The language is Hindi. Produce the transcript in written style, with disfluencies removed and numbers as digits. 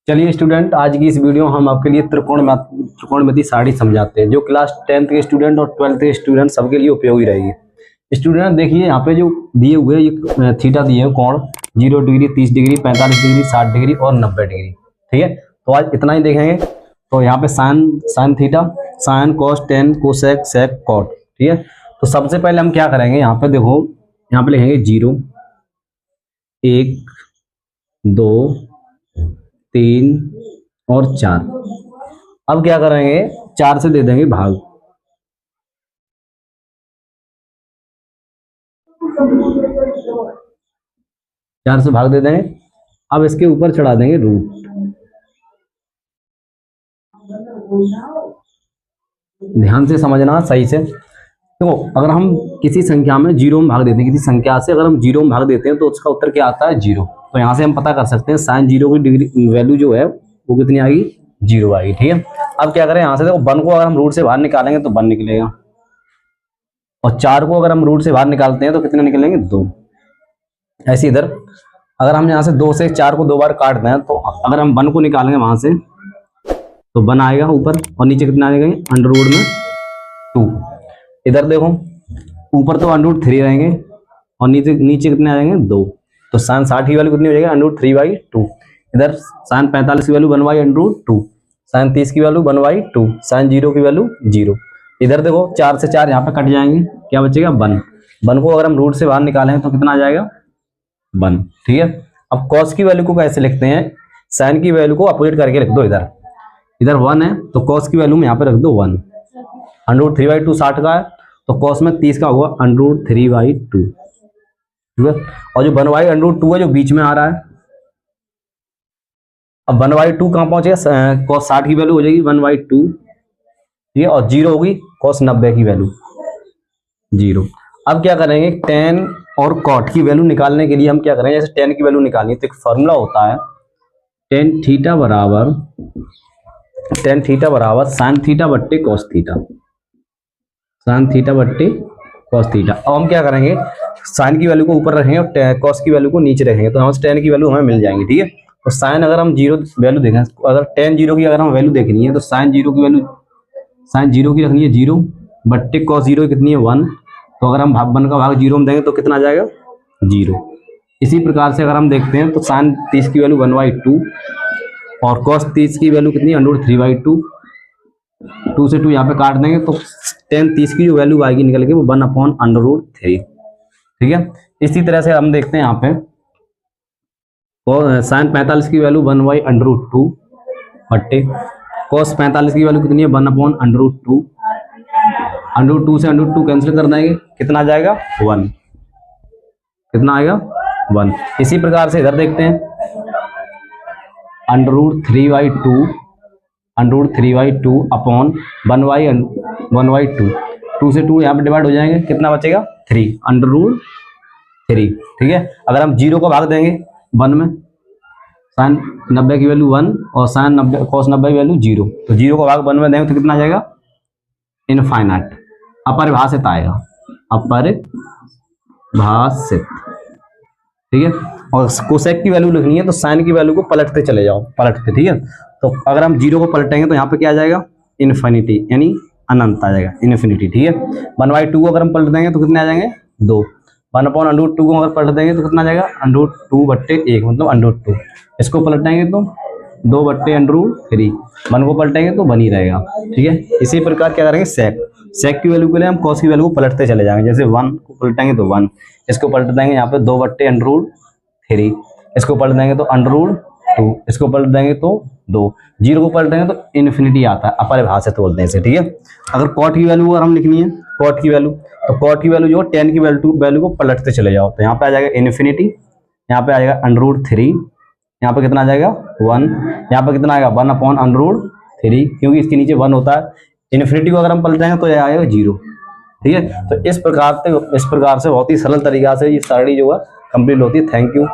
चलिए स्टूडेंट, आज की इस वीडियो में हम आपके लिए त्रिकोणमिति सारणी समझाते हैं, जो क्लास 10th के स्टूडेंट और 12th के स्टूडेंट सबके लिए उपयोगी रहेगी। स्टूडेंट देखिए, यहाँ पे जो दिए हुए ये थीटा दिए हैं कोण 0 डिग्री, 30 डिग्री, 45 डिग्री, 60 डिग्री और 90 डिग्री। ठीक है, तो आज इतना ही देखेंगे। तो यहाँ पे sine theta, sine, cos, tan, cosec, sec, cot. ठीक है, तो सबसे पहले हम क्या करेंगे, यहाँ पे देखो, यहाँ पे लिखेंगे 0, 1, 2, 3 और 4। अब क्या करेंगे, 4 से दे देंगे भाग। चार से भाग दे देंगे। अब इसके ऊपर चढ़ा देंगे रूट। ध्यान से समझना सही से। तो अगर हम किसी संख्या में 0 में भाग देते हैं, किसी संख्या से अगर हम 0 में भाग देते हैं तो उसका उत्तर क्या आता है, 0। तो यहाँ से हम पता कर सकते हैं साइन 0 की डिग्री वैल्यू जो है वो कितनी आएगी, 0 आएगी। ठीक है, अब क्या करें, यहाँ से देखो 1 को अगर हम रूट से बाहर निकालेंगे तो 1 निकलेगा, और 4 को अगर हम रूट से बाहर निकालते हैं तो कितने निकलेंगे, 2। ऐसे इधर अगर हम यहाँ से 2 से 4 को 2 बार काट दें तो अगर हम 1 को निकालेंगे वहां से तो 1 आएगा ऊपर, और नीचे कितना आएगा, अंडर रूट में 2। इधर देखो, ऊपर तो अंडर रूट 3 रहेंगे और नीचे कितने आ जाएंगे, 2। तो साइन 60 की वैल्यू कितनी हो जाएगी, अंडर रूट 3/2। इधर साइन 45 की वैल्यू 1/√2, साइन 30 की वैल्यू 1/2, साइन 0 की वैल्यू 0। इधर देखो 4 से 4 यहाँ पे कट जाएंगे, क्या बचेगा, 1। 1 को अगर हम रूट से बाहर निकालें तो कितना आ जाएगा, 1। ठीक है, अब कॉस की वैल्यू को कैसे लिखते हैं, साइन की वैल्यू को अपोजिट करके लिख दो। इधर 1 है तो कॉस की वैल्यू में यहाँ पे रख दो 1। अंडर रूट 3/2 60 का है, तो कॉस में 30 का होगा अंडर रूट 3/2। ठीक है, और जो 1/√2 है जो बीच में आ रहा है, अब 1/2 कहाँ पहुंचेगा, कॉस 60 की वैल्यू हो जाएगी 1/2। ठीक है, और 0 होगी कॉस 90 की वैल्यू 0। अब क्या करेंगे, टेन और कॉट की वैल्यू निकालने के लिए हम क्या करेंगे, जैसे टेन की वैल्यू निकालनी है तो एक फॉर्मूला होता है, टेन थीटा बराबर साइन थीटा बट्टे कॉस थीटा, साइन थीटा बट्टे कॉस थीटा। अब हम क्या करेंगे, साइन की वैल्यू को ऊपर रखेंगे और कॉस की वैल्यू को नीचे रखेंगे, तो हमसे टेन की वैल्यू हमें मिल जाएंगी। ठीक है, तो साइन अगर हम 0 वैल्यू देखें, अगर टेन 0 की अगर हम वैल्यू देखनी है तो साइन 0 की वैल्यू, साइन 0 की रखनी है 0 बट्टे कॉस 0 कितनी है, 1। तो अगर हम 1 का भाग 0 में देंगे तो कितना आ जाएगा, 0। इसी प्रकार से अगर हम देखते हैं तो साइन 30 की वैल्यू 1/2 और कॉस 30 की वैल्यू कितनी है, अंडर रूट 3/2। 2 से 2 यहाँ पे काट देंगे तो टेन 30 की जो वैल्यू आएगी निकल के वो 1/√3। ठीक है, इसी तरह से हम देखते हैं यहाँ पे साइन 45 की वैल्यू 1/√2 बट्टे कॉस 45 की वैल्यू कितनी है, 1/√2। √2 से √2 कैंसिल कर देंगे, कितना आ जाएगा, 1। कितना आएगा, 1। इसी प्रकार से इधर देखते हैं, √3/2 अपॉन 1/2। 2 से 2 यहाँ पे डिवाइड हो जाएंगे, कितना बचेगा, 3 √3। ठीक है, अगर हम 0 को भाग देंगे 1 में, साइन 90 की वैल्यू 1 और साइन 90 कॉस 90 की वैल्यू 0, तो 0 को भाग 1 में देंगे तो कितना आ जाएगा, इनफाइनाइट, अपरिभाषित आएगा, अपरिभाषित। ठीक है, और कोसेक की वैल्यू लिखनी है तो साइन की वैल्यू को पलटते चले जाओ, पलटते। ठीक है, तो अगर हम 0 को पलटेंगे तो यहाँ पे क्या आ जाएगा, इन्फिनिटी, यानी अनंत आ जाएगा, इन्फिनिटी। ठीक है, 1/2 को अगर हम पलट देंगे तो कितने आ जाएंगे, 2। 1/√2 को अगर पलट देंगे तो कितना आ जाएगा, √2/1, मतलब √2। इसको पलटेंगे तो 2/√3। 1 को पलटेंगे तो 1 ही रहेगा। ठीक है, इसी प्रकार क्या करेंगे, सेक की वैल्यू के लिए हम कॉस की वैल्यू को पलटते चले जाएंगे, जैसे 1 को पलटेंगे तो 1, इसको पलट देंगे यहाँ पे 2/√3, इसको पलट देंगे तो √2, इसको पलट देंगे तो 2, 0 को पलट देंगे तो इन्फिनिटी आता है, अपरिभाषित बोलते हैं इसे। ठीक है, अगर कॉट की वैल्यू अगर हम लिखनी है, कॉट की वैल्यू, तो कॉट की वैल्यू जो टेन की वैल्यू को पलटते चले जाओ, तो यहाँ पे आ जाएगा इन्फिनिटी, यहाँ पे आ जाएगा √3, यहाँ पे कितना आ जाएगा, 1, यहाँ पे कितना आएगा, 1/√3, क्योंकि इसके नीचे 1 होता है। इन्फिनिटी को अगर हम पलटेंगे तो यह आएगा 0। ठीक है, तो इस प्रकार से बहुत ही सरल तरीका से ये सारणी जो है कंप्लीट होती है। Thank you.